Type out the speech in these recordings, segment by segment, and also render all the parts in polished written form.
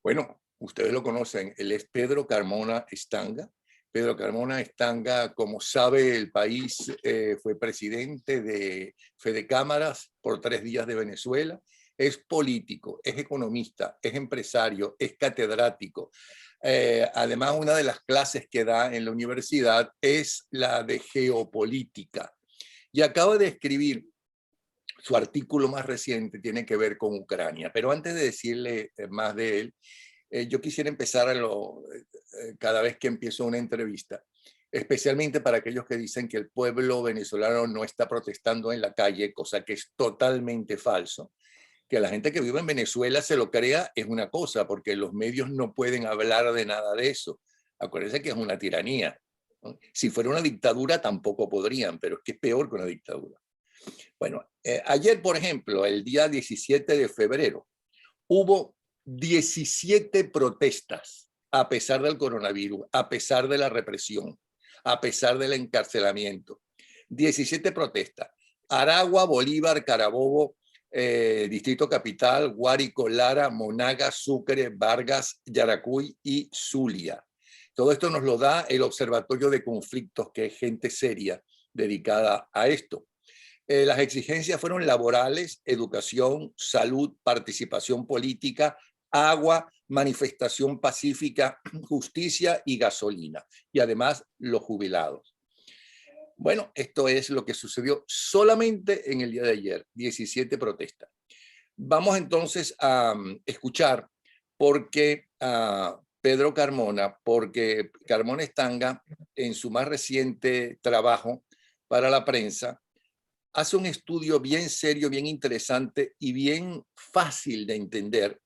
Bueno, ustedes lo conocen, él es Pedro Carmona Stanga. Pedro Carmona Stanga, como sabe el país, fue presidente de Fede Cámaras por 3 días de Venezuela. Es político, es economista, es empresario, es catedrático. Además, una de las clases que da en la universidad es la de geopolítica. Y acaba de escribir su artículo más reciente, tiene que ver con Ucrania. Pero antes de decirle más de él, yo quisiera empezar cada vez que empiezo una entrevista, especialmente para aquellos que dicen que el pueblo venezolano no está protestando en la calle, cosa que es totalmente falso. Que la gente que vive en Venezuela se lo crea es una cosa, porque los medios no pueden hablar de nada de eso. Acuérdense que es una tiranía, ¿no? Si fuera una dictadura tampoco podrían, pero es que es peor que una dictadura. Bueno, ayer, por ejemplo, el día 17 de febrero, hubo 17 protestas a pesar del coronavirus, a pesar de la represión, a pesar del encarcelamiento. 17 protestas. Aragua, Bolívar, Carabobo, Distrito Capital, Guárico, Lara, Monaga, Sucre, Vargas, Yaracuy y Zulia. Todo esto nos lo da el Observatorio de Conflictos, que es gente seria dedicada a esto. Las exigencias fueron laborales, educación, salud, participación política, agua, manifestación pacífica, justicia y gasolina. Y además los jubilados. Bueno, esto es lo que sucedió solamente en el día de ayer, 17 protestas. Vamos entonces a escuchar por qué Pedro Carmona, porque Carmona Stanga, en su más reciente trabajo para la prensa, hace un estudio bien serio, bien interesante y bien fácil de entender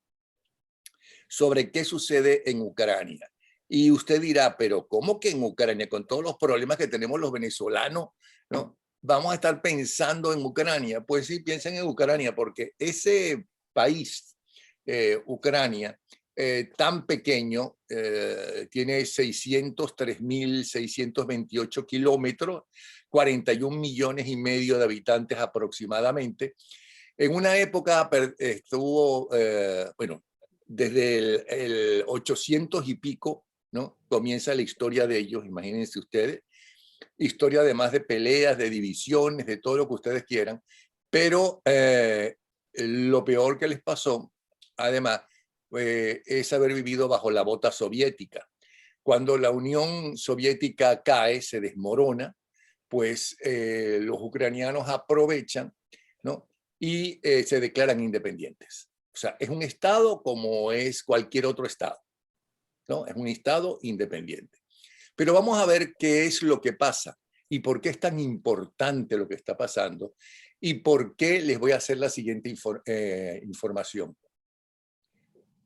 sobre qué sucede en Ucrania. Y usted dirá, pero ¿cómo que en Ucrania, con todos los problemas que tenemos los venezolanos, ¿no? Vamos a estar pensando en Ucrania? Pues sí, piensen en Ucrania, porque ese país, Ucrania, tan pequeño, tiene 603.628 kilómetros, 41 millones y medio de habitantes aproximadamente. En una época estuvo, bueno, desde el 800 y pico, ¿no? Comienza la historia de ellos, imagínense ustedes. Historia además de peleas, de divisiones, de todo lo que ustedes quieran. Pero lo peor que les pasó, además, es haber vivido bajo la bota soviética. Cuando la Unión Soviética cae, se desmorona, pues los ucranianos aprovechan, ¿no? Y se declaran independientes. O sea, es un estado como es cualquier otro estado, ¿no? Es un estado independiente. Pero vamos a ver qué es lo que pasa y por qué es tan importante lo que está pasando y por qué les voy a hacer la siguiente información.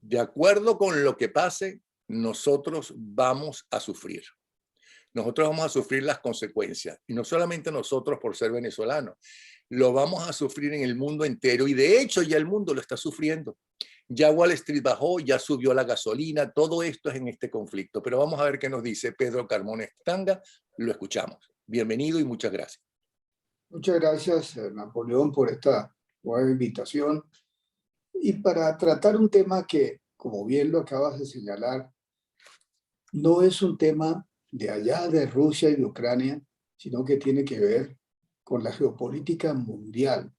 De acuerdo con lo que pase, nosotros vamos a sufrir. Nosotros vamos a sufrir las consecuencias. Y no solamente nosotros por ser venezolanos, lo vamos a sufrir en el mundo entero. Y de hecho ya el mundo lo está sufriendo. Ya Wall Street bajó, ya subió la gasolina, todo esto es en este conflicto. Pero vamos a ver qué nos dice Pedro Carmona Stanga. Lo escuchamos. Bienvenido y muchas gracias. Muchas gracias, Napoleón, por esta nueva invitación. Y para tratar un tema que, como bien lo acabas de señalar, no es un tema de allá de Rusia y de Ucrania, sino que tiene que ver con la geopolítica mundial,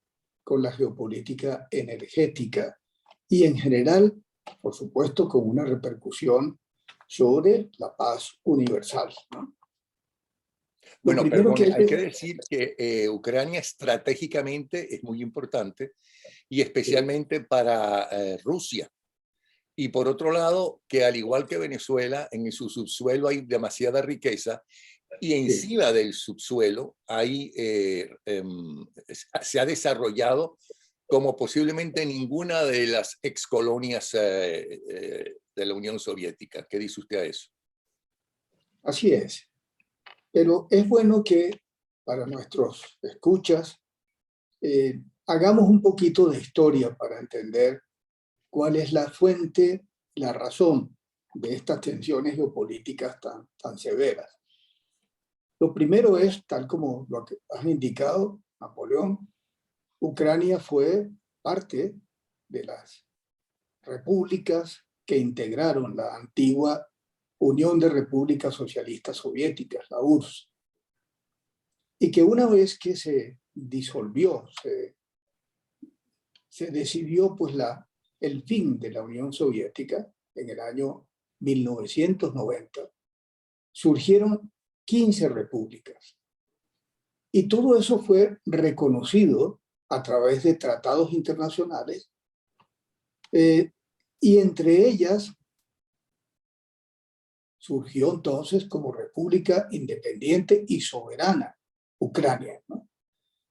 con la geopolítica energética y en general, por supuesto, con una repercusión sobre la paz universal, ¿no? Bueno, perdón, hay que decir que Ucrania estratégicamente es muy importante y especialmente para Rusia. Y por otro lado, que al igual que Venezuela, en su subsuelo hay demasiada riqueza y encima del subsuelo hay, se ha desarrollado como posiblemente ninguna de las excolonias de la Unión Soviética. ¿Qué dice usted a eso? Así es. Pero es bueno que para nuestros escuchas hagamos un poquito de historia para entender cuál es la fuente, la razón de estas tensiones geopolíticas tan severas. Lo primero es, tal como lo que has indicado, Napoleón, Ucrania fue parte de las repúblicas que integraron la antigua Unión de Repúblicas Socialistas Soviéticas, la URSS, y que una vez que se disolvió, se decidió pues el fin de la Unión Soviética en el año 1990, surgieron 15 repúblicas. Y todo eso fue reconocido a través de tratados internacionales, y entre ellas surgió entonces como república independiente y soberana Ucrania, ¿no?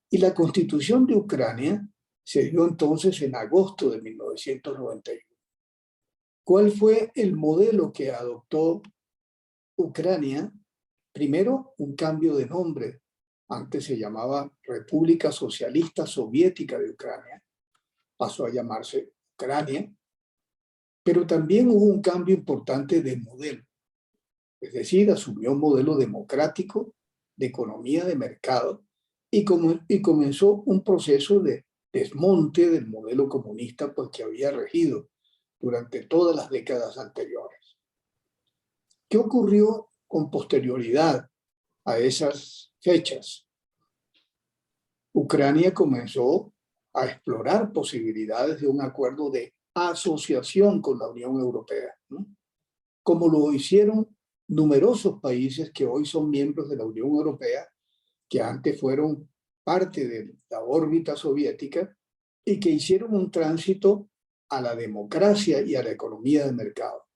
Y la constitución de Ucrania se dio entonces en agosto de 1991. ¿Cuál fue el modelo que adoptó Ucrania? Primero, un cambio de nombre. Antes se llamaba República Socialista Soviética de Ucrania. Pasó a llamarse Ucrania. Pero también hubo un cambio importante de modelo. Es decir, asumió un modelo democrático de economía de mercado y comenzó un proceso de desmonte del modelo comunista pues, que había regido durante todas las décadas anteriores. ¿Qué ocurrió con posterioridad a esas fechas? Ucrania comenzó a explorar posibilidades de un acuerdo de asociación con la Unión Europea, ¿no? Como lo hicieron numerosos países que hoy son miembros de la Unión Europea, que antes fueron parte de la órbita soviética y que hicieron un tránsito a la democracia y a la economía de mercado.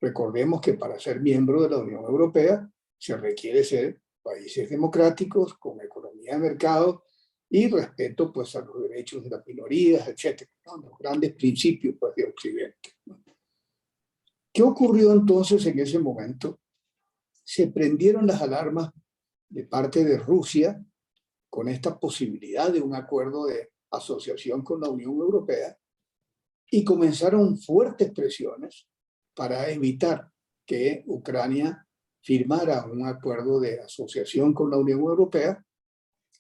Recordemos que para ser miembro de la Unión Europea se requiere ser países democráticos, con economía de mercado y respeto pues, a los derechos de las minorías, etc., ¿no? Los grandes principios pues, de Occidente, ¿no? ¿Qué ocurrió entonces en ese momento? Se prendieron las alarmas de parte de Rusia con esta posibilidad de un acuerdo de asociación con la Unión Europea y comenzaron fuertes presiones para evitar que Ucrania firmara un acuerdo de asociación con la Unión Europea,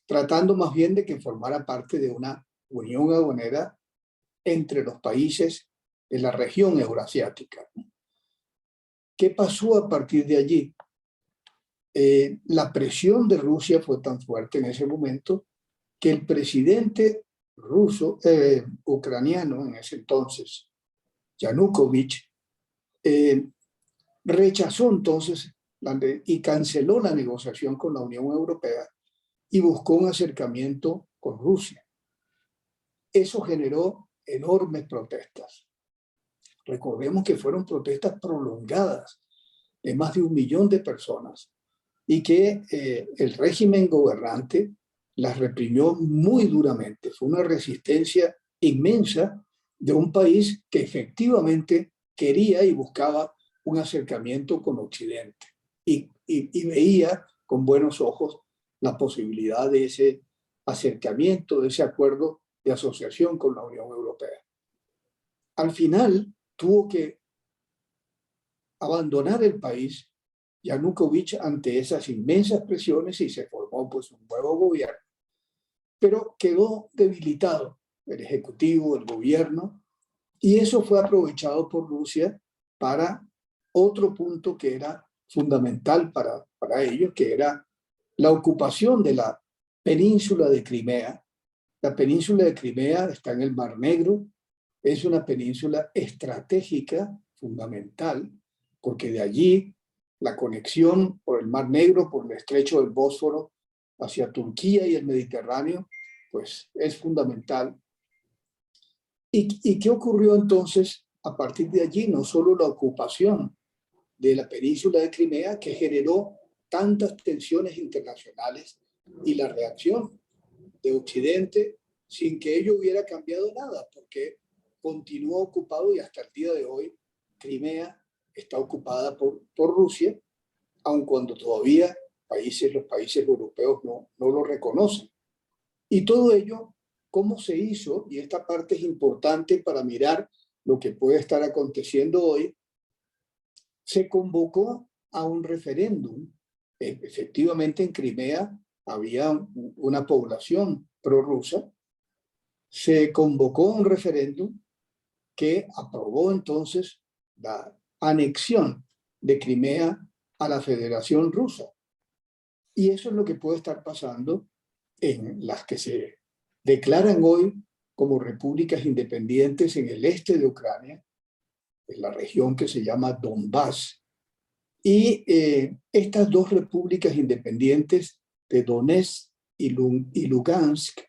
tratando más bien de que formara parte de una unión aduanera entre los países de la región euroasiática. ¿Qué pasó a partir de allí? La presión de Rusia fue tan fuerte en ese momento que el presidente ucraniano en ese entonces, Yanukovych, rechazó entonces y canceló la negociación con la Unión Europea y buscó un acercamiento con Rusia. Eso generó enormes protestas. Recordemos que fueron protestas prolongadas de más de 1 millón de personas y que el régimen gobernante las reprimió muy duramente. Fue una resistencia inmensa de un país que efectivamente quería y buscaba un acercamiento con Occidente y veía con buenos ojos la posibilidad de ese acercamiento, de ese acuerdo de asociación con la Unión Europea. Al final tuvo que abandonar el país Yanukovych ante esas inmensas presiones y se formó pues un nuevo gobierno. Pero quedó debilitado el ejecutivo, el gobierno, y eso fue aprovechado por Rusia para otro punto que era fundamental para ellos, que era la ocupación de la península de Crimea. La península de Crimea está en el Mar Negro, es una península estratégica fundamental, porque de allí la conexión por el Mar Negro, por el estrecho del Bósforo, hacia Turquía y el Mediterráneo, pues es fundamental. ¿Y qué ocurrió entonces a partir de allí? No solo la ocupación de la península de Crimea, que generó tantas tensiones internacionales, y la reacción de Occidente sin que ello hubiera cambiado nada, porque continuó ocupado y hasta el día de hoy Crimea está ocupada por Rusia, aun cuando todavía los países europeos no lo reconocen. Y todo ello, ¿cómo se hizo? Y esta parte es importante para mirar lo que puede estar aconteciendo hoy. Se convocó a un referéndum. Efectivamente, en Crimea había una población prorrusa. Se convocó a un referéndum que aprobó entonces la anexión de Crimea a la Federación Rusa. Y eso es lo que puede estar pasando en las que se declaran hoy como repúblicas independientes en el este de Ucrania, en la región que se llama Donbass. Y estas dos repúblicas independientes de Donetsk y Lugansk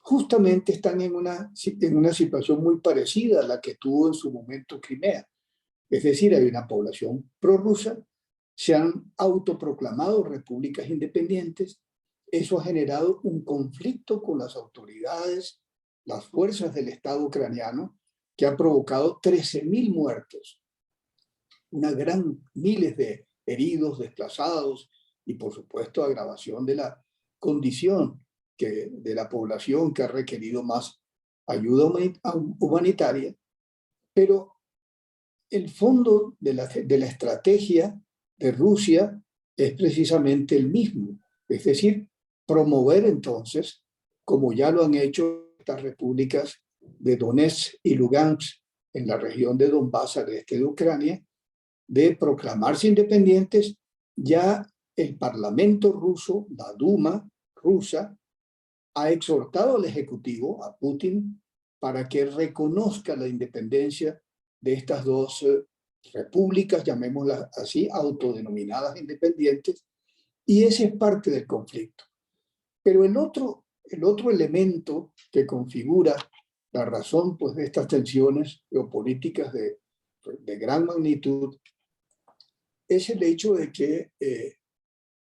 justamente están en una situación muy parecida a la que tuvo en su momento Crimea. Es decir, hay una población prorrusa, se han autoproclamado repúblicas independientes. Eso ha generado un conflicto con las autoridades, las fuerzas del Estado ucraniano, que ha provocado 13.000 muertos, miles de heridos, desplazados y, por supuesto, agravación de la condición de la población que ha requerido más ayuda humanitaria. Pero el fondo de la estrategia de Rusia es precisamente el mismo, es decir, promover entonces, como ya lo han hecho estas repúblicas de Donetsk y Lugansk en la región de Donbass al este de Ucrania, de proclamarse independientes. Ya el Parlamento ruso, la Duma rusa, ha exhortado al Ejecutivo, a Putin, para que reconozca la independencia de estas dos repúblicas, llamémoslas así, autodenominadas independientes, y ese es parte del conflicto. Pero el otro elemento que configura la razón pues, de estas tensiones geopolíticas de gran magnitud es el hecho de que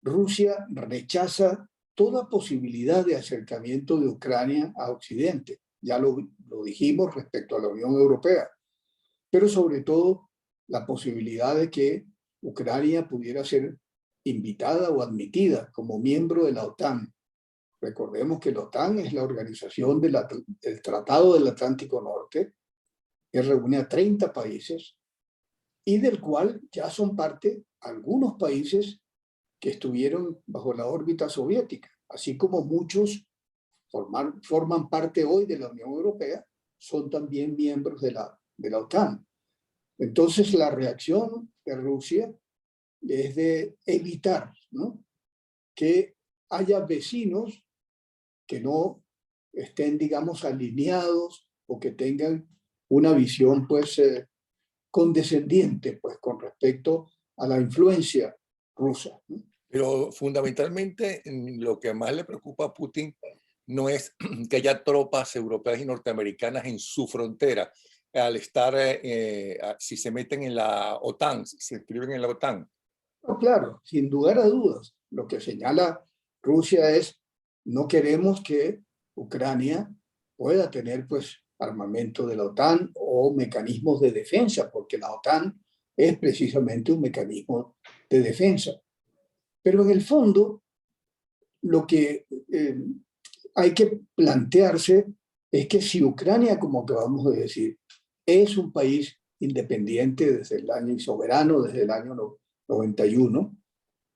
Rusia rechaza toda posibilidad de acercamiento de Ucrania a Occidente. Ya lo dijimos respecto a la Unión Europea, pero sobre todo la posibilidad de que Ucrania pudiera ser invitada o admitida como miembro de la OTAN. Recordemos que la OTAN es la organización del Tratado del Atlántico Norte, que reúne a 30 países y del cual ya son parte algunos países que estuvieron bajo la órbita soviética, así como muchos forman parte hoy de la Unión Europea, son también miembros de la OTAN. Entonces, la reacción de Rusia es de evitar, ¿no?, que haya vecinos que no estén, digamos, alineados o que tengan una visión, pues, condescendiente, pues, con respecto a la influencia rusa, ¿no? Pero fundamentalmente lo que más le preocupa a Putin no es que haya tropas europeas y norteamericanas en su frontera, al estar, si se meten en la OTAN, si se inscriben en la OTAN. No, claro, sin lugar a dudas, lo que señala Rusia es: no queremos que Ucrania pueda tener pues armamento de la OTAN o mecanismos de defensa, porque la OTAN es precisamente un mecanismo de defensa. Pero en el fondo, lo que hay que plantearse es que si Ucrania, como acabamos de decir, es un país independiente desde el año y soberano desde el año 91,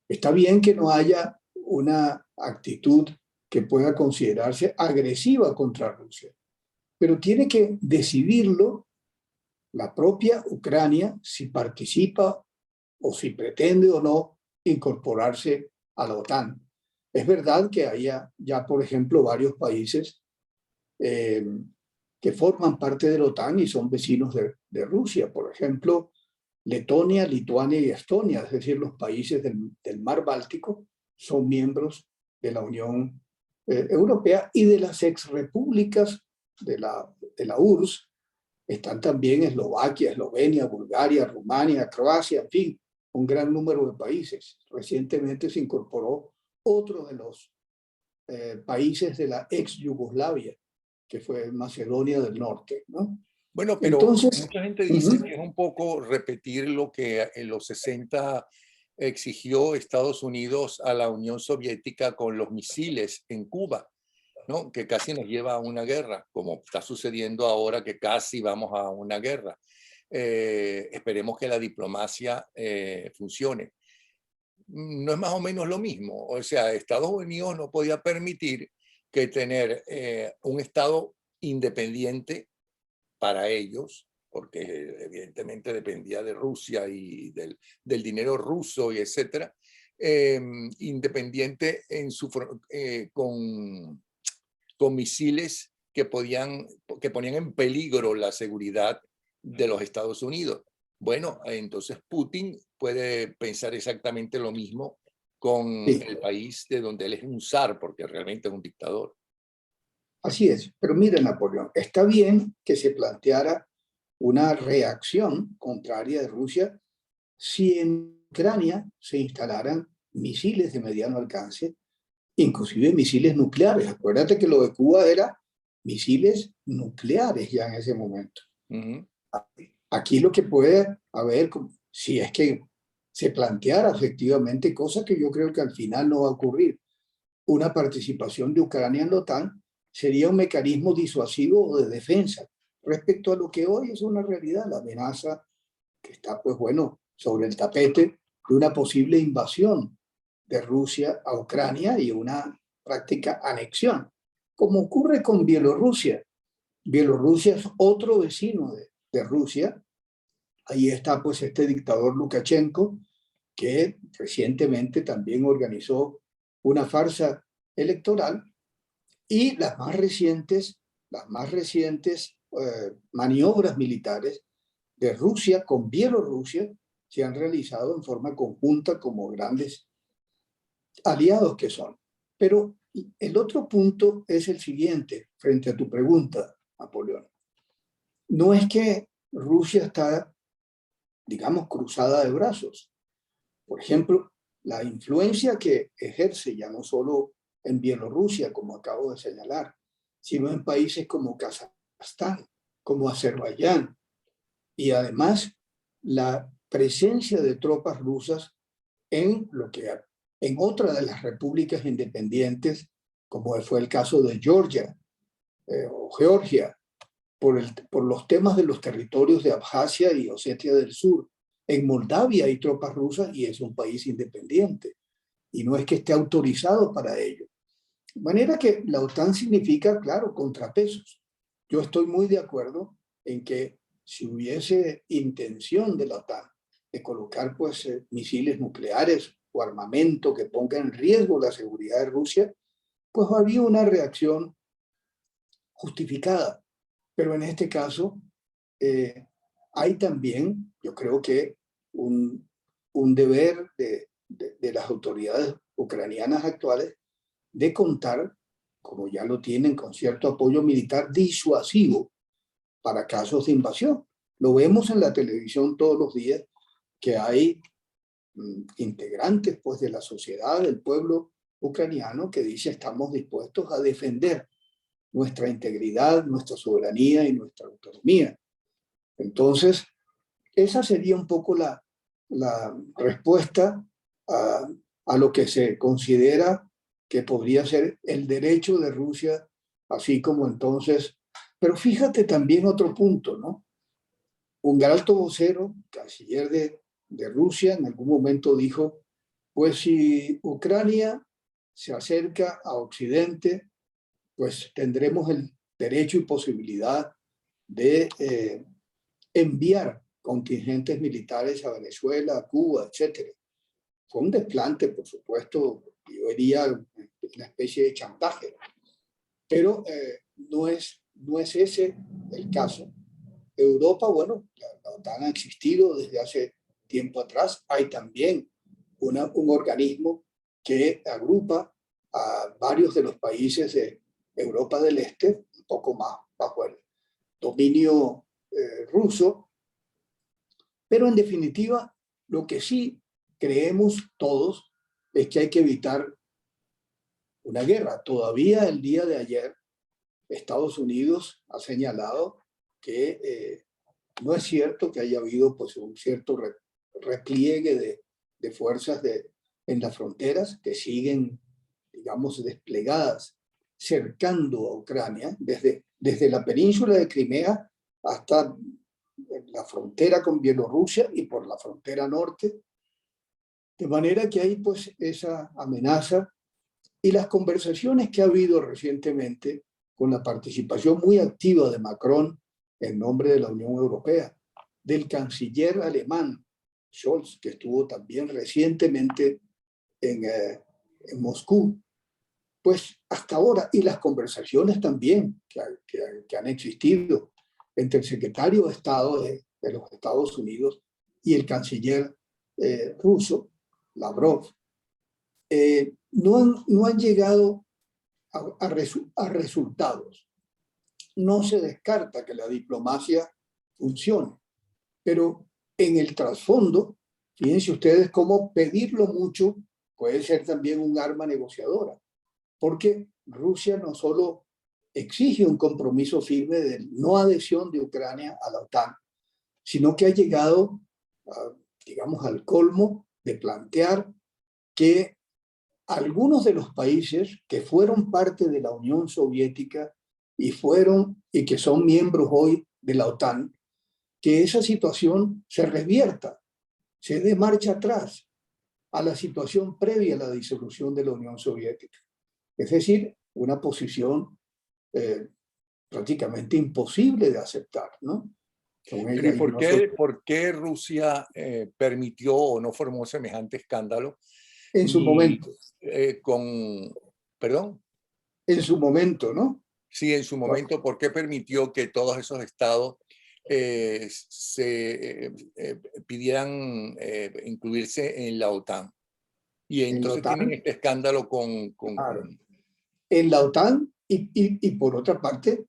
está bien que no haya una actitud que pueda considerarse agresiva contra Rusia, pero tiene que decidirlo la propia Ucrania si participa o si pretende o no incorporarse a la OTAN. Es verdad que hay ya, por ejemplo, varios países que forman parte de la OTAN y son vecinos de Rusia. Por ejemplo, Letonia, Lituania y Estonia, es decir, los países del Mar Báltico, son miembros de la Unión Europea, y de las exrepúblicas de la URSS están también Eslovaquia, Eslovenia, Bulgaria, Rumania, Croacia, en fin, un gran número de países. Recientemente se incorporó otro de los países de la ex Yugoslavia, que fue Macedonia del Norte, ¿no? Bueno, pero Entonces, mucha gente dice que es un poco repetir lo que en los 60 exigió Estados Unidos a la Unión Soviética con los misiles en Cuba, ¿no?, que casi nos lleva a una guerra, como está sucediendo ahora que casi vamos a una guerra. Esperemos que la diplomacia funcione. No es más o menos lo mismo. O sea, Estados Unidos no podía permitir que tener un Estado independiente para ellos porque evidentemente dependía de Rusia y del dinero ruso y etcétera, independiente con misiles que ponían en peligro la seguridad de los Estados Unidos. Bueno, entonces Putin puede pensar exactamente lo mismo con Sí, el país de donde él es un zar, porque realmente es un dictador. así es. Pero mire, Napoleón, está bien que se planteara una reacción contraria de Rusia si en Ucrania se instalaran misiles de mediano alcance, inclusive misiles nucleares. Acuérdate que lo de Cuba era misiles nucleares ya en ese momento. Uh-huh. Aquí lo que puede haber, si es que se planteara efectivamente, cosa que yo creo que al final no va a ocurrir, una participación de Ucrania en la OTAN, sería un mecanismo disuasivo o de defensa respecto a lo que hoy es una realidad, la amenaza que está, pues bueno, sobre el tapete de una posible invasión de Rusia a Ucrania y una práctica anexión, como ocurre con Bielorrusia. Bielorrusia es otro vecino de Rusia. Ahí está pues este dictador Lukashenko, que recientemente también organizó una farsa electoral, y las más recientes maniobras militares de Rusia con Bielorrusia se han realizado en forma conjunta como grandes aliados que son. Pero el otro punto es el siguiente, frente a tu pregunta, Napoleón. No es que Rusia está, digamos, cruzada de brazos. Por ejemplo, la influencia que ejerce ya no solo en Bielorrusia, como acabo de señalar, sino en países como Kazajstán, como Azerbaiyán, y además la presencia de tropas rusas en otra de las repúblicas independientes, como fue el caso de Georgia o Georgia, por los temas de los territorios de Abjasia y Osetia del Sur. En Moldavia hay tropas rusas y es un país independiente, y no es que esté autorizado para ello. De manera que la OTAN significa, claro, contrapesos. Yo estoy muy de acuerdo en que si hubiese intención de la OTAN de colocar pues misiles nucleares o armamento que ponga en riesgo la seguridad de Rusia, pues habría una reacción justificada. Pero en este caso hay también, yo creo que un deber de las autoridades ucranianas actuales de contar, como ya lo tienen, con cierto apoyo militar disuasivo para casos de invasión. Lo vemos en la televisión todos los días, que hay integrantes pues, de la sociedad, del pueblo ucraniano, que dice estamos dispuestos a defender nuestra integridad, nuestra soberanía y nuestra autonomía. Entonces, esa sería un poco la respuesta a lo que se considera que podría ser el derecho de Rusia, así como entonces. Pero fíjate también otro punto, ¿no? Un alto vocero, canciller de Rusia, en algún momento dijo, pues si Ucrania se acerca a Occidente, pues tendremos el derecho y posibilidad de enviar contingentes militares a Venezuela, a Cuba, etc. Fue un desplante, por supuesto, yo diría una especie de chantaje, pero no es ese el caso. Europa, bueno, la OTAN ha existido desde hace tiempo atrás. Hay también un organismo que agrupa a varios de los países de Europa del Este, un poco más bajo el dominio ruso, pero en definitiva, lo que sí creemos todos es que hay que evitar una guerra. Todavía el día de ayer, Estados Unidos ha señalado que no es cierto que haya habido pues, un cierto repliegue de fuerzas en las fronteras que siguen, digamos, desplegadas, cercando a Ucrania, desde la península de Crimea hasta la frontera con Bielorrusia y por la frontera norte. De manera que hay pues esa amenaza, y las conversaciones que ha habido recientemente con la participación muy activa de Macron en nombre de la Unión Europea, del canciller alemán Scholz, que estuvo también recientemente en Moscú, pues hasta ahora, y las conversaciones también que han existido entre el secretario de Estado de los Estados Unidos y el canciller ruso, Lavrov, no han llegado a resultados. No se descarta que la diplomacia funcione, pero en el trasfondo, fíjense ustedes cómo pedirlo mucho puede ser también un arma negociadora, porque Rusia no solo exige un compromiso firme de no adhesión de Ucrania a la OTAN, sino que ha llegado, digamos, al colmo de plantear que algunos de los países que fueron parte de la Unión Soviética y que son miembros hoy de la OTAN, que esa situación se revierta, se dé marcha atrás a la situación previa a la disolución de la Unión Soviética. Es decir, una posición prácticamente imposible de aceptar, ¿no? Pero ¿y por qué Rusia permitió o no formó semejante escándalo? En su momento. ¿Perdón? En su momento, ¿no? Sí, en su momento, ¿por qué permitió que todos esos estados pidieran incluirse en la OTAN? Y entonces tienen este escándalo Claro. En la OTAN y por otra parte,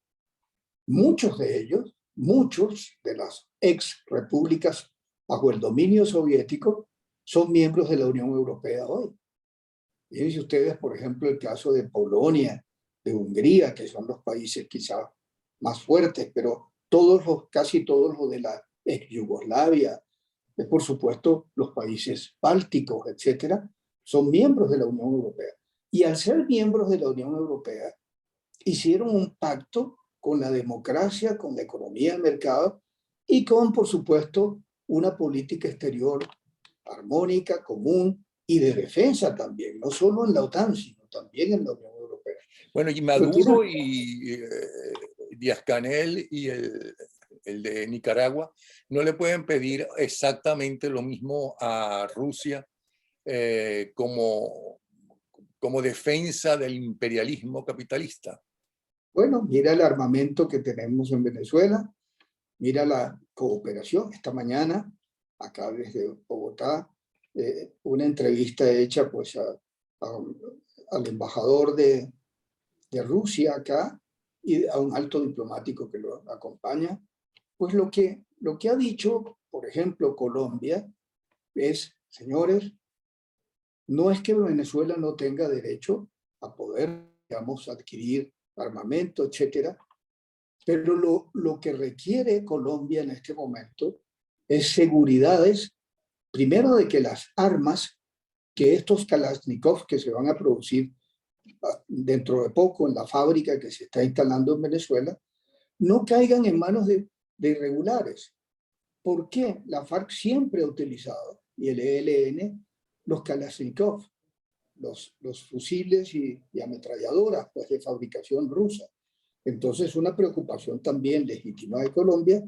muchos de las ex repúblicas bajo el dominio soviético son miembros de la Unión Europea hoy. Fíjense ustedes, por ejemplo, el caso de Polonia, de Hungría, que son los países quizá más fuertes, pero casi todos los de la ex Yugoslavia, por supuesto los países bálticos, etcétera, son miembros de la Unión Europea. Y al ser miembros de la Unión Europea, hicieron un pacto con la democracia, con la economía de mercado y con, por supuesto, una política exterior armónica, común y de defensa también, no solo en la OTAN, sino también en la Unión Europea. Bueno, y Maduro y Díaz-Canel y el de Nicaragua no le pueden pedir exactamente lo mismo a Rusia como defensa del imperialismo capitalista. Bueno, mira el armamento que tenemos en Venezuela, mira la cooperación. Esta mañana, acá desde Bogotá, una entrevista hecha pues al embajador de Rusia acá y a un alto diplomático que lo acompaña, pues lo que ha dicho, por ejemplo, Colombia es, señores, no es que Venezuela no tenga derecho a poder, digamos, adquirir armamento, etcétera, pero lo que requiere Colombia en este momento es seguridades, primero de que las armas, que estos Kalashnikov que se van a producir dentro de poco en la fábrica que se está instalando en Venezuela, no caigan en manos de irregulares. ¿Por qué? La FARC siempre ha utilizado, y el ELN, los Kalashnikov, los fusiles y ametralladoras pues, de fabricación rusa. Entonces, una preocupación también legítima de Colombia,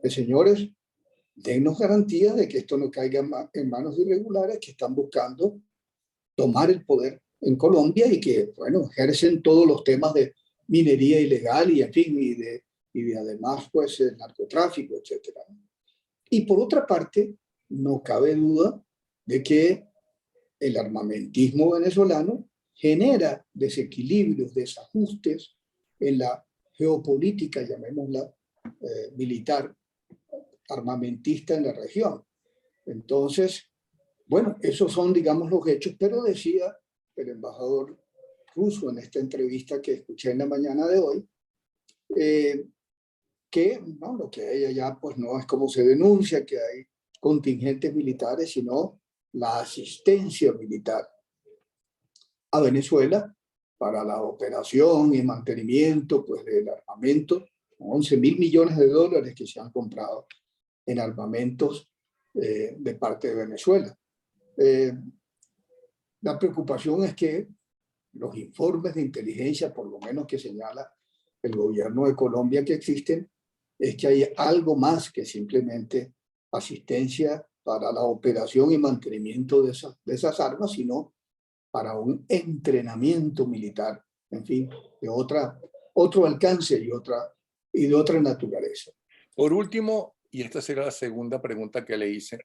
de señores, dennos garantías de que esto no caiga en manos de irregulares que están buscando tomar el poder en Colombia y que, bueno, ejercen todos los temas de minería ilegal y, en fin, y de además, pues, el narcotráfico, etcétera. Y por otra parte, no cabe duda de que el armamentismo venezolano genera desequilibrios, desajustes en la geopolítica, llamémosla militar, armamentista en la región. Entonces, bueno, esos son, digamos, los hechos, pero decía el embajador ruso en esta entrevista que escuché en la mañana de hoy, que no, lo que hay allá pues no es como se denuncia, que hay contingentes militares, sino la asistencia militar a Venezuela para la operación y mantenimiento pues, del armamento, 11.000 millones de dólares que se han comprado en armamentos de parte de Venezuela. La preocupación es que los informes de inteligencia, por lo menos que señala el gobierno de Colombia que existen, es que hay algo más que simplemente asistencia para la operación y mantenimiento de esas armas, sino para un entrenamiento militar, en fin, de otro alcance y de otra naturaleza. Por último, y esta será la segunda pregunta que le hice,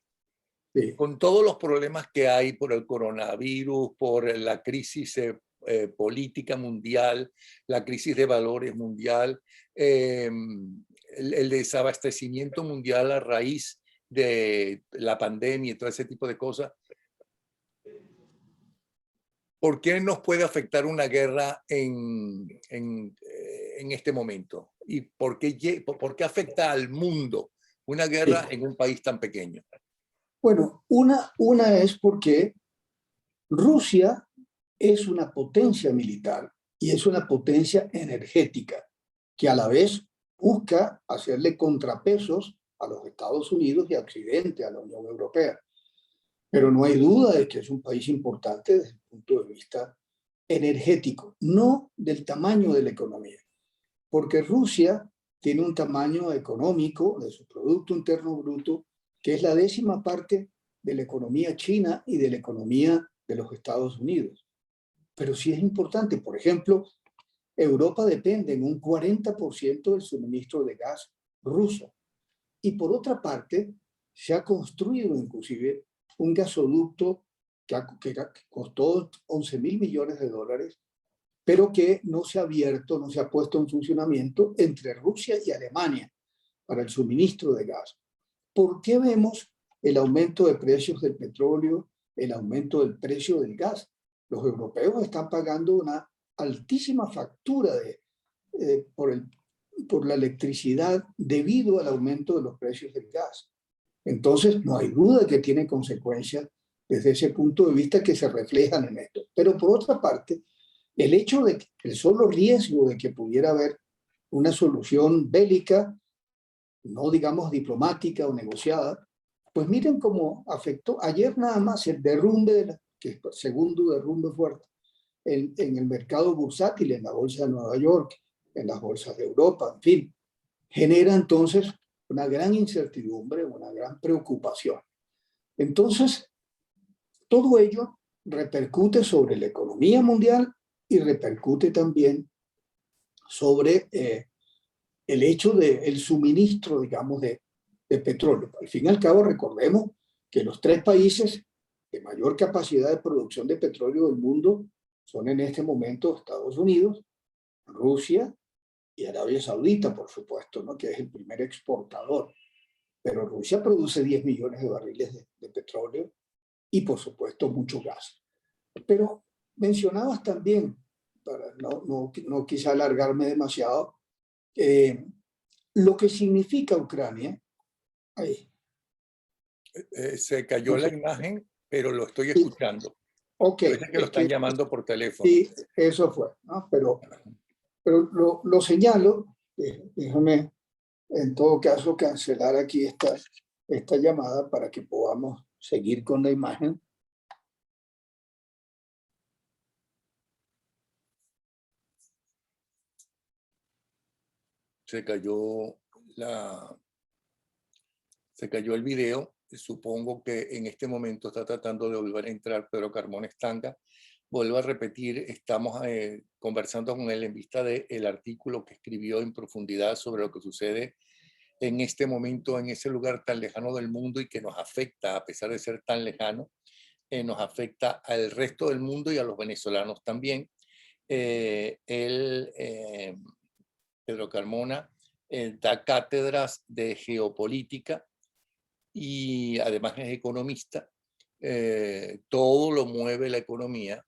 Sí. con todos los problemas que hay por el coronavirus, por la crisis política mundial, la crisis de valores mundial, el desabastecimiento mundial a raíz de la pandemia y todo ese tipo de cosas, ¿por qué nos puede afectar una guerra en este momento? ¿Y por qué afecta al mundo una guerra en un país tan pequeño? Bueno, una es porque Rusia es una potencia militar y es una potencia energética que a la vez busca hacerle contrapesos a los Estados Unidos y a Occidente, a la Unión Europea. Pero no hay duda de que es un país importante desde el punto de vista energético, no del tamaño de la economía, porque Rusia tiene un tamaño económico de su Producto Interno Bruto que es la 10ª parte de la economía china y de la economía de los Estados Unidos. Pero sí es importante, por ejemplo, Europa depende en un 40% del suministro de gas ruso. Y por otra parte, se ha construido inclusive un gasoducto que costó 11.000 millones de dólares, pero que no se ha abierto, no se ha puesto en funcionamiento entre Rusia y Alemania para el suministro de gas. ¿Por qué vemos el aumento de precios del petróleo, el aumento del precio del gas? Los europeos están pagando una altísima factura por la electricidad debido al aumento de los precios del gas. Entonces, no hay duda de que tiene consecuencias desde ese punto de vista que se reflejan en esto. Pero por otra parte, el hecho de que el solo riesgo de que pudiera haber una solución bélica, no digamos diplomática o negociada, pues miren cómo afectó ayer nada más el derrumbe, que es el segundo derrumbe fuerte, en el mercado bursátil, en la bolsa de Nueva York, en las bolsas de Europa, en fin, genera entonces una gran incertidumbre, una gran preocupación. Entonces, todo ello repercute sobre la economía mundial y repercute también sobre el hecho del suministro, digamos, de petróleo. Al fin y al cabo, recordemos que los 3 países de mayor capacidad de producción de petróleo del mundo son en este momento Estados Unidos, Rusia y Arabia Saudita, por supuesto, ¿no? Que es el primer exportador. Pero Rusia produce 10 millones de barriles de petróleo y, por supuesto, mucho gas. Pero mencionabas también, para no quise alargarme demasiado, lo que significa Ucrania. Ahí. Se cayó No la sé. imagen, pero lo estoy Sí. escuchando. Ok. Parece que lo están llamando por teléfono. Sí, eso fue, ¿no? Pero lo señalo, déjame en todo caso cancelar aquí esta llamada para que podamos seguir con la imagen. Se cayó el video. Supongo que en este momento está tratando de volver a entrar Pedro Carmona Estanga. Vuelvo a repetir, estamos conversando con él en vista del artículo que escribió en profundidad sobre lo que sucede en este momento en ese lugar tan lejano del mundo y que nos afecta, a pesar de ser tan lejano, nos afecta al resto del mundo y a los venezolanos también. Pedro Carmona, da cátedras de geopolítica y además es economista. Todo lo mueve la economía.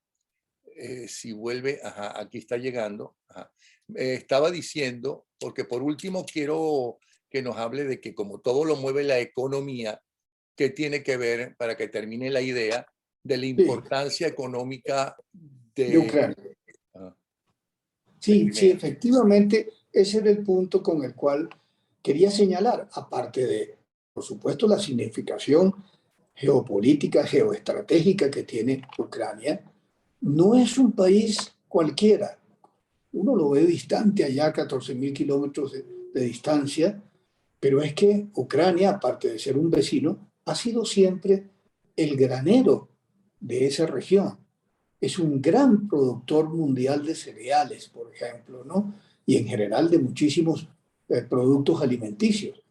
Si vuelve, aquí está llegando. Estaba diciendo, porque por último quiero que nos hable de que como todo lo mueve la economía, ¿qué tiene que ver, para que termine la idea, de la importancia económica De Ucrania? Sí, sí, efectivamente, ese era el punto con el cual quería señalar, aparte de, por supuesto, la significación geopolítica, geoestratégica que tiene Ucrania. No es un país cualquiera. Uno lo ve distante allá, 14.000 kilómetros de distancia, Pero es que Ucrania, aparte de ser un vecino, ha sido siempre el granero de esa región. Es un gran productor mundial de cereales, por ejemplo, ¿no? Y en general de muchísimos productos alimenticios.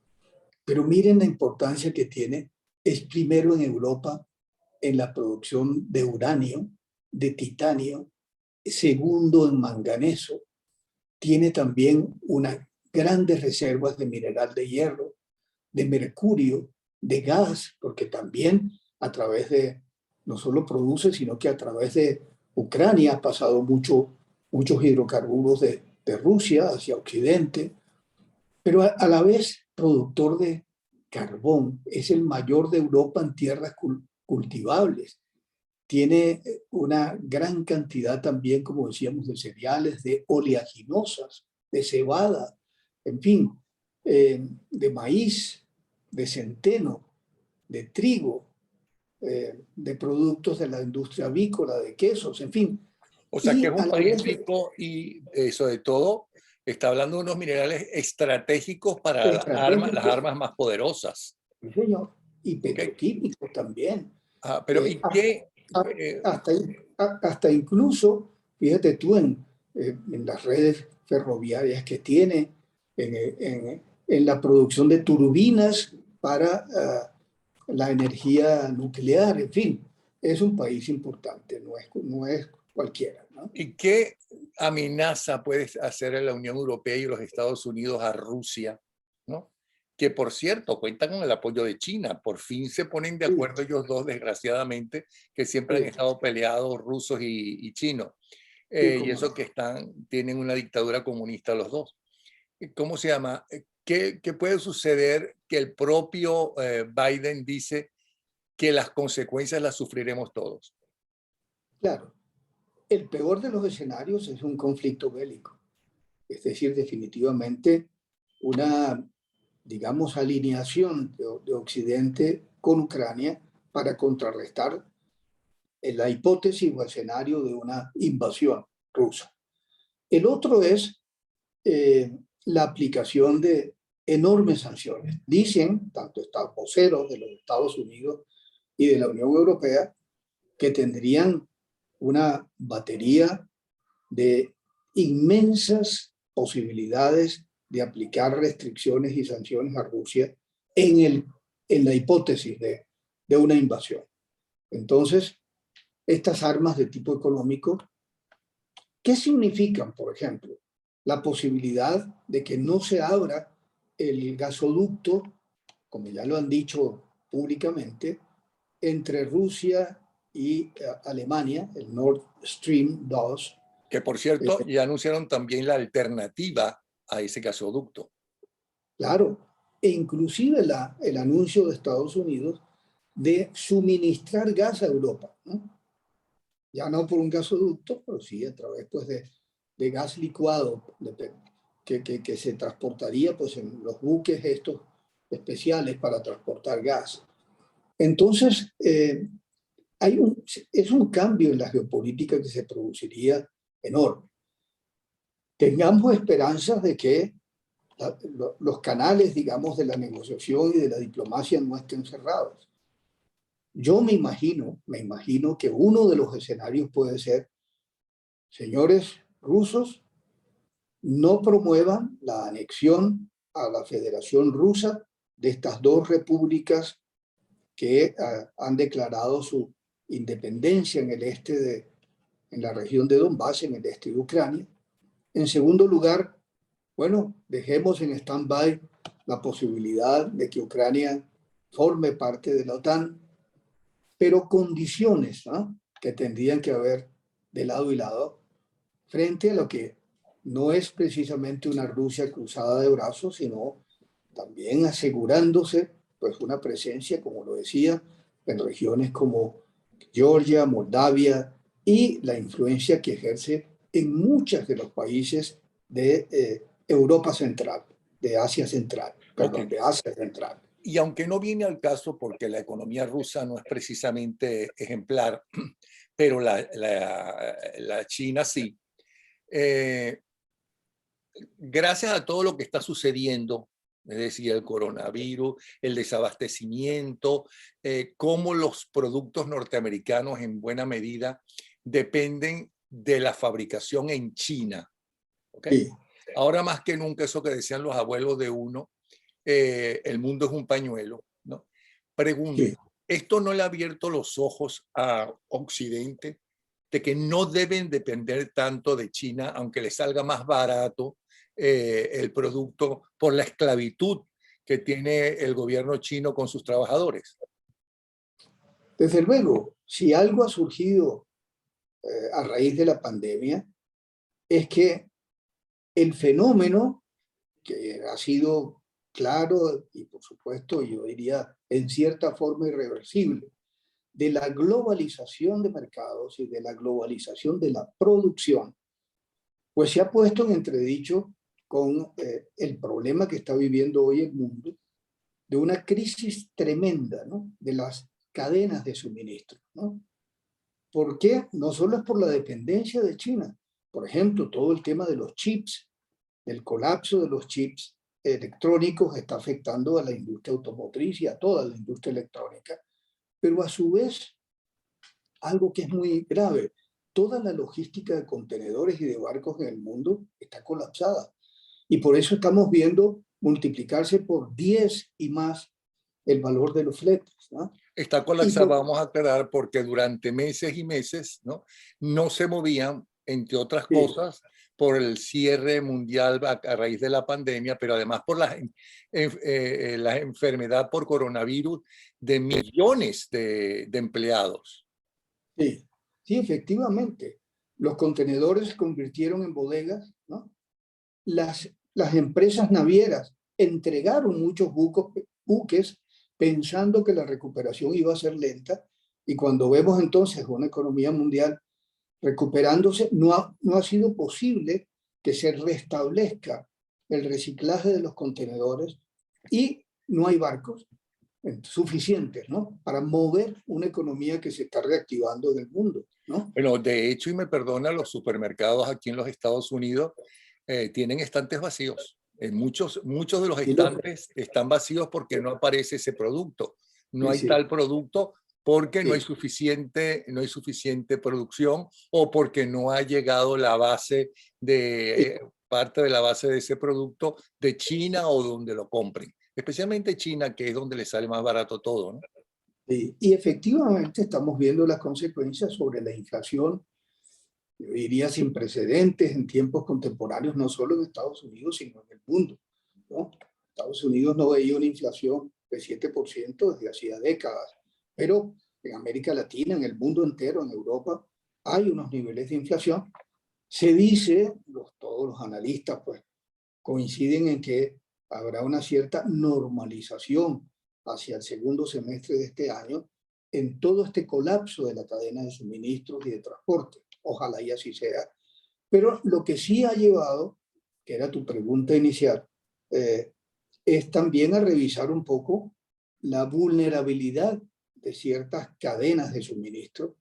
Pero miren la importancia que tiene. Es primero en Europa en la producción de uranio, de titanio, segundo en manganeso. Tiene también unas grandes reservas de mineral de hierro, de mercurio, de gas, porque también a través de, no solo produce, sino que a través de Ucrania ha pasado muchos hidrocarburos de Rusia hacia Occidente, pero a la vez productor de carbón, es el mayor de Europa en tierras cultivables. Tiene una gran cantidad también, como decíamos, de cereales, de oleaginosas, de cebada, en fin, de maíz, de centeno, de trigo, de productos de la industria avícola, de quesos, en fin. O sea que Y es a un la país vez, rico y sobre todo está hablando de unos minerales estratégicos para las estratégico, armas más poderosas. sí, señor, y ¿Ok? petroquímico también. Pero ¿y qué? eh, Hasta, hasta incluso, fíjate tú, en las redes ferroviarias que tiene, en la producción de turbinas para la energía nuclear, en fin, es un país importante, no es cualquiera, ¿no? ¿Y qué amenaza puede hacer la Unión Europea y los Estados Unidos a Rusia, ¿no? Que por cierto cuentan con el apoyo de China? Por fin se ponen de Sí, acuerdo ellos dos, desgraciadamente, que siempre han sí, estado peleados rusos y chinos. sí, Y cómo eso no. que tienen una dictadura comunista los dos. ¿Cómo se llama? ¿Qué puede suceder que el propio Biden dice que las consecuencias las sufriremos todos? Claro, el peor de los escenarios es un conflicto bélico, es decir, definitivamente una, digamos, alineación de Occidente con Ucrania para contrarrestar la hipótesis o escenario de una invasión rusa. El otro es la aplicación de enormes sanciones. Dicen, tanto voceros de los Estados Unidos y de la Unión Europea, que tendrían una batería de inmensas posibilidades de aplicar restricciones y sanciones a Rusia en la hipótesis de una invasión. Entonces, estas armas de tipo económico, ¿qué significan, por ejemplo? La posibilidad de que no se abra el gasoducto, como ya lo han dicho públicamente, entre Rusia y Alemania, el Nord Stream 2. Que por cierto, ya anunciaron también la alternativa a ese gasoducto. Claro, e inclusive el anuncio de Estados Unidos de suministrar gas a Europa, ¿no? Ya no por un gasoducto, pero sí a través pues, de gas licuado que se transportaría pues, en los buques estos especiales para transportar gas. Entonces, es un cambio en la geopolítica que se produciría enorme. Tengamos esperanzas de que los canales, digamos, de la negociación y de la diplomacia no estén cerrados. Yo me imagino que uno de los escenarios puede ser, señores rusos, no promuevan la anexión a la Federación Rusa de estas dos repúblicas que han declarado su independencia en el en la región de Donbass, en el este de Ucrania. En segundo lugar, bueno, dejemos en stand-by la posibilidad de que Ucrania forme parte de la OTAN, pero condiciones, ¿no?, que tendrían que haber de lado y lado frente a lo que no es precisamente una Rusia cruzada de brazos, sino también asegurándose pues una presencia, como lo decía, en regiones como Georgia, Moldavia y la influencia que ejerce en muchos de los países de Europa Central, de Asia Central, Ok. perdón, de Asia Central. Y aunque no viene al caso porque la economía rusa no es precisamente ejemplar, pero la China sí. Eh, Gracias a todo lo que está sucediendo es decir, el coronavirus, el desabastecimiento, cómo los productos norteamericanos en buena medida dependen de la fabricación en China. ¿Okay? Sí, Ahora más que nunca, eso que decían los abuelos de uno, el mundo es un pañuelo, ¿no? Pregunto, sí. ¿esto no le ha abierto los ojos a Occidente de que no deben depender tanto de China, aunque les salga más barato el producto por la esclavitud que tiene el gobierno chino con sus trabajadores? Desde luego, si algo ha surgido a raíz de la pandemia, es que el fenómeno que ha sido claro y por supuesto yo diría en cierta forma irreversible de la globalización de mercados y de la globalización de la producción, pues se ha puesto en entredicho con el problema que está viviendo hoy el mundo de una crisis tremenda, ¿no? De las cadenas de suministro, ¿no? ¿Por qué? No solo es por la dependencia de China, por ejemplo, todo el tema de los chips, del colapso de los chips electrónicos está afectando a la industria automotriz y a toda la industria electrónica, pero a su vez, algo que es muy grave, toda la logística de contenedores y de barcos en el mundo está colapsada. Y por eso estamos viendo multiplicarse por 10 y más el valor de los fletes, ¿no? Está Y colapsada, por, vamos a aclarar, porque durante meses y meses, ¿no? No se movían, entre otras sí, cosas, por el cierre mundial a raíz de la pandemia, pero además por la enfermedad por coronavirus de millones de empleados. sí, sí, efectivamente. Los contenedores se convirtieron en bodegas, ¿no? Las empresas navieras entregaron muchos buques pensando que la recuperación iba a ser lenta y cuando vemos entonces una economía mundial recuperándose, no ha sido posible que se restablezca el reciclaje de los contenedores y no hay barcos suficientes, ¿no? Para mover una economía que se está reactivando en el mundo, ¿no? Bueno, de hecho, y me perdona, los supermercados aquí en los Estados Unidos tienen estantes vacíos. Muchos de los Y lo, estantes están vacíos porque no aparece ese producto. No sí, hay sí, tal producto porque sí. no hay suficiente producción o porque no ha llegado la base de parte de la base de ese producto de China o donde lo compren. Especialmente China, que es donde le sale más barato todo, ¿no? Y efectivamente estamos viendo las consecuencias sobre la inflación, yo diría sin precedentes en tiempos contemporáneos, no solo en Estados Unidos, sino en el mundo, ¿no? Estados Unidos no veía una inflación de 7% desde hacía décadas, pero en América Latina, en el mundo entero, en Europa, hay unos niveles de inflación. Se dice, todos los analistas pues coinciden en que habrá una cierta normalización hacia el segundo semestre de este año en todo este colapso de la cadena de suministros y de transporte. Ojalá y así sea. Pero lo que sí ha llevado, que era tu pregunta inicial, eh, es también a revisar un poco la vulnerabilidad de ciertas cadenas de suministro.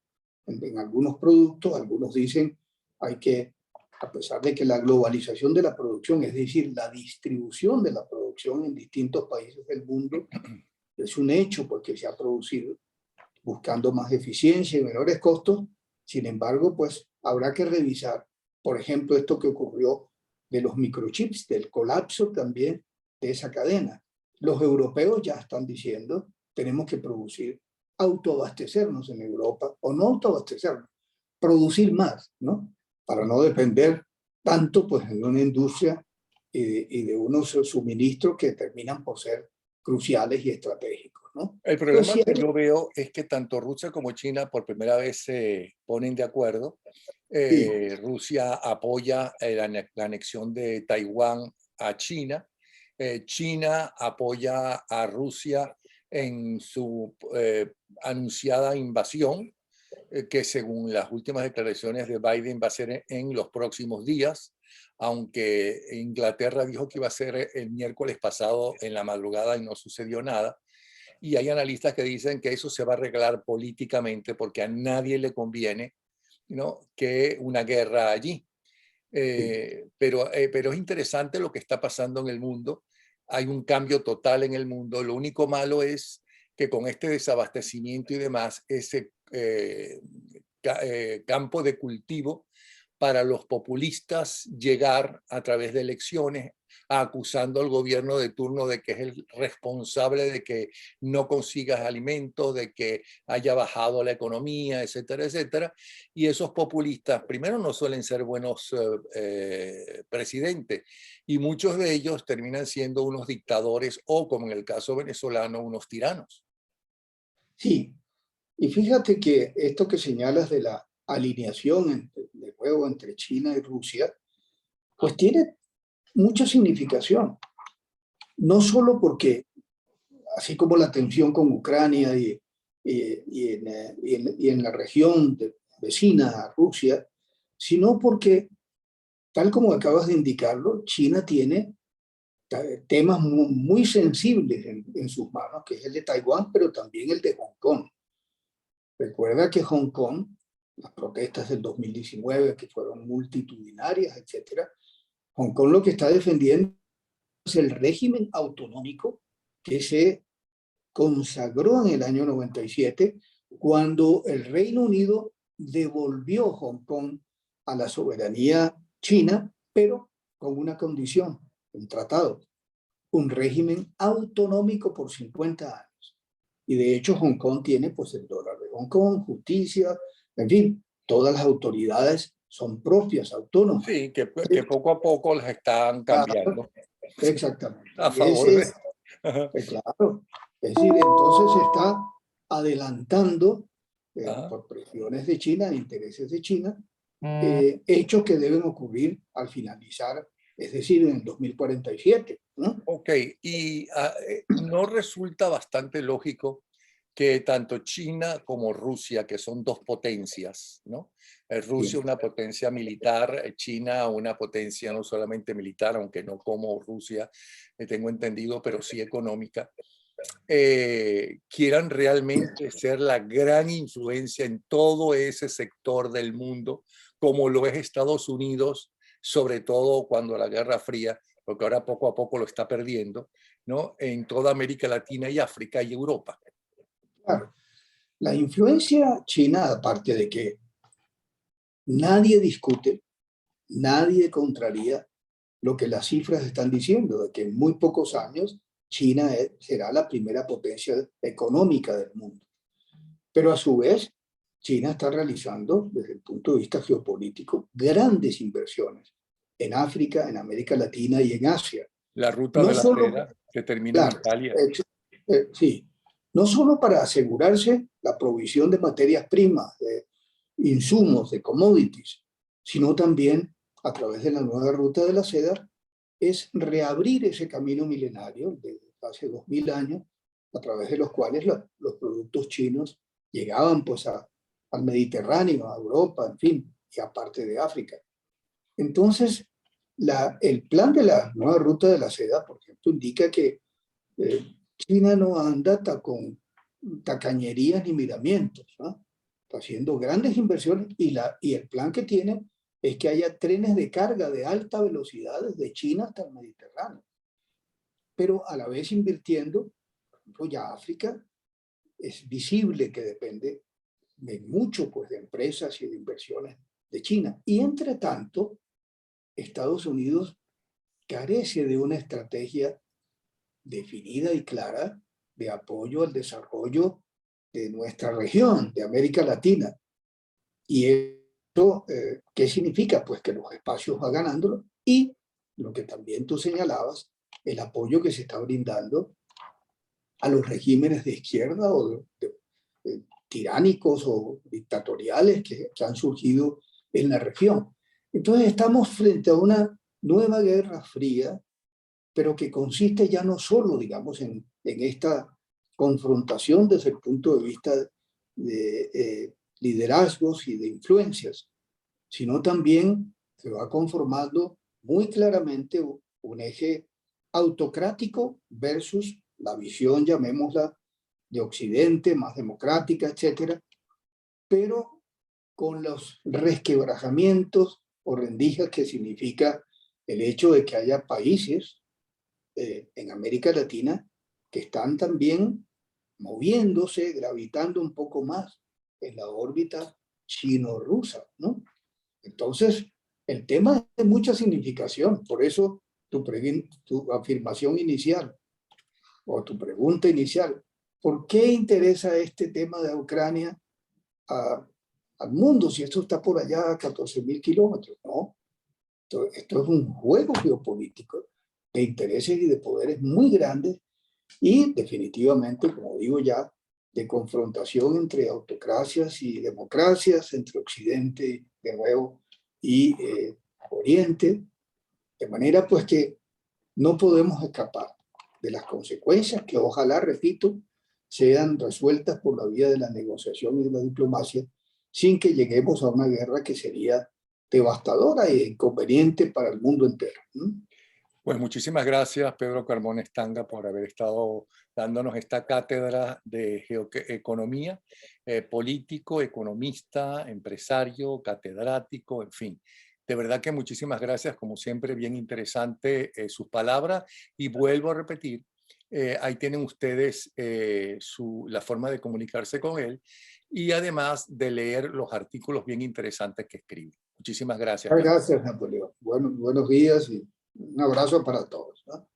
En algunos productos, algunos dicen hay que, a pesar de que la globalización de la producción, es decir, la distribución de la producción en distintos países del mundo, es un hecho porque se ha producido buscando más eficiencia y menores costos. Sin embargo, pues habrá que revisar, por ejemplo, esto que ocurrió de los microchips, del colapso también de esa cadena. Los europeos ya están diciendo, tenemos que producir, autoabastecernos en Europa, o no autoabastecernos, producir más, ¿no? Para no depender tanto pues de una industria y de unos suministros que terminan por ser cruciales y estratégicos, ¿no? El Entonces, problema sí que hay, yo veo es que tanto Rusia como China por primera vez se ponen de acuerdo. sí, Rusia apoya la anexión de Taiwán a China. China apoya a Rusia en su anunciada invasión, que según las últimas declaraciones de Biden va a ser en los próximos días, aunque Inglaterra dijo que iba a ser el miércoles pasado en la madrugada y no sucedió nada. Y hay analistas que dicen que eso se va a arreglar políticamente porque a nadie le conviene, ¿no?, que una guerra allí. sí, Pero es interesante lo que está pasando en el mundo hay un cambio total en el mundo. Lo único malo es que con este desabastecimiento y demás, ese campo de cultivo para los populistas llegar a través de elecciones acusando al gobierno de turno de que es el responsable de que no consigas alimentos, de que haya bajado la economía, etcétera, etcétera. Y esos populistas, primero, no suelen ser buenos presidentes, y muchos de ellos terminan siendo unos dictadores o, como en el caso venezolano, unos tiranos. Sí, y fíjate que esto que señalas de la alineación de nuevo entre China y Rusia, pues tiene mucha significación. No solo porque, así como la tensión con Ucrania y en la región vecina a Rusia, sino porque, tal como acabas de indicarlo, China tiene temas muy sensibles en sus manos, que es el de Taiwán, pero también el de Hong Kong. Recuerda que Hong Kong, las protestas del 2019, que fueron multitudinarias, etcétera, Hong Kong lo que está defendiendo es el régimen autonómico que se consagró en el año 97, cuando el Reino Unido devolvió Hong Kong a la soberanía china, pero con una condición, un tratado, un régimen autonómico por 50 años. Y de hecho Hong Kong tiene pues el dólar de Hong Kong, justicia, en fin, todas las autoridades son propias, autónomas. Sí, que poco a poco las están Claro, cambiando exactamente. a Y favor ese de... es, claro, es decir, entonces se está adelantando Ajá. por presiones de China, intereses de China, hechos que deben ocurrir al finalizar, es decir, en el 2047, ¿no? Ok, y ¿no resulta bastante lógico que tanto China como Rusia, que son dos potencias, ¿no? Rusia Sí, una potencia militar, China una potencia no solamente militar, aunque no como Rusia, tengo entendido, pero sí económica, quieran realmente ser la gran influencia en todo ese sector del mundo, como lo es Estados Unidos, sobre todo cuando la Guerra Fría, porque ahora poco a poco lo está perdiendo, ¿no? En toda América Latina y África y Europa. claro. La influencia china, aparte de que nadie discute, nadie contraría lo que las cifras están diciendo, de que en muy pocos años China será la primera potencia económica del mundo. Pero a su vez, China está realizando, desde el punto de vista geopolítico, grandes inversiones en África, en América Latina y en Asia. La ruta No de la solo, seda que termina en claro, Italia. sí, no solo para asegurarse la provisión de materias primas, de insumos, de commodities, sino también a través de la nueva ruta de la seda, es reabrir ese camino milenario de hace 2000 años, a través de los cuales los productos chinos llegaban pues al Mediterráneo, a Europa, en fin, y aparte de África. Entonces, el plan de la nueva ruta de la seda, por ejemplo, indica que China no anda con tacañerías ni miramientos, ¿no? Está haciendo grandes inversiones y el plan que tiene es que haya trenes de carga de alta velocidad desde China hasta el Mediterráneo, pero a la vez invirtiendo, por ejemplo, ya África es visible que depende de mucho pues, de empresas y de inversiones de China. Y entre tanto, Estados Unidos carece de una estrategia definida y clara de apoyo al desarrollo de nuestra región, de América Latina. Y esto, ¿qué significa? Pues que los espacios va ganándolo y lo que también tú señalabas, el apoyo que se está brindando a los regímenes de izquierda o tiránicos o dictatoriales que han surgido en la región. Entonces estamos frente a una nueva guerra fría, pero que consiste ya no solo, digamos, en esta confrontación desde el punto de vista de liderazgos y de influencias, sino también se va conformando muy claramente un eje autocrático versus la visión, llamémosla, de Occidente, más democrática, etcétera, pero con los resquebrajamientos o rendijas que significa el hecho de que haya países en América Latina que están también moviéndose, gravitando un poco más en la órbita chino-rusa, ¿no? Entonces, el tema es de mucha significación. Por eso tu afirmación inicial o tu pregunta inicial, ¿por qué interesa este tema de Ucrania al mundo si esto está por allá a 14.000 kilómetros? No, esto es un juego geopolítico de intereses y de poderes muy grandes y definitivamente, como digo ya, de confrontación entre autocracias y democracias, entre Occidente, de nuevo, y Oriente, de manera pues que no podemos escapar de las consecuencias que ojalá, repito, sean resueltas por la vía de la negociación y de la diplomacia, sin que lleguemos a una guerra que sería devastadora e inconveniente para el mundo entero. Pues muchísimas gracias, Pedro Carmona Estanga, por haber estado dándonos esta cátedra de economía, político, economista, empresario, catedrático, en fin. De verdad que muchísimas gracias, como siempre, bien interesante sus palabras. Y vuelvo a repetir, ahí tienen ustedes la forma de comunicarse con él y además de leer los artículos bien interesantes que escribe. Muchísimas gracias. Gracias, Napoleón. Buenos días y un abrazo para todos, ¿no?